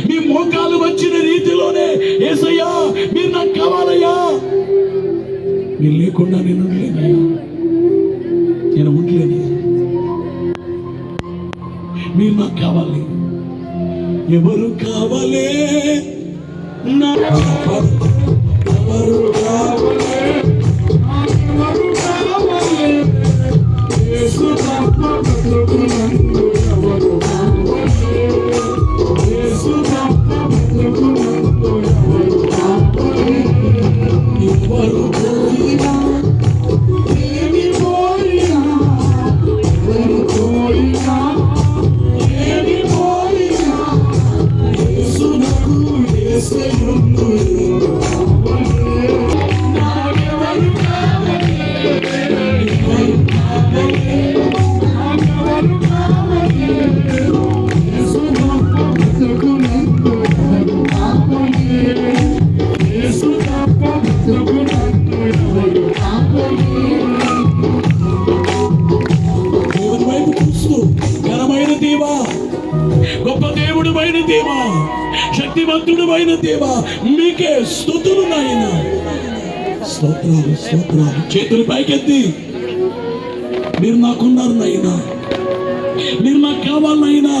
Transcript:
మీ మోకాలు వచ్చిన రీతిలోనే యేసయ్యా మీరు నాకు కావాలయ్యా, మీరు లేకుండా నేను ఉండలేనయ్యా, నేను ఉండలేను, మీరు నాకు కావాలి. ఎవరు కావాలి ఎవరు కావాలి, యేసు తప్ప బ్రతుకునందు ఎవరు కావాలి, యేసు తప్ప బ్రతుకునందు ఎవరు కావాలి. ఎవరు కోరినా ఏమి కోరినా, ఎవరు కోరినా ఏమి కోరినా, యేసునకు యేసయ్యుండు నాకెవరు కావాలి, ఎవరు కావాలి, నాకెవరు కావాలి, యేసు తప్ప బ్రతుకునందు ఎవరు కావాలి, యేసు తప్ప బ్రతుకునందు ఎవరు కావాలి. దేవుని వైపు చూస్తూ ఘనమైన దేవా, గొప్ప దేవుడు అయిన దేవా, శక్తివంతుడు అయిన దేవా, మీకే స్తుతులు నాయన. స్తోత్రాలు స్తోత్రాలు. చేతులు పైకెత్తి మీరు నాకున్నారు నాయనా, మీరు నాకు కావాలి నాయనా.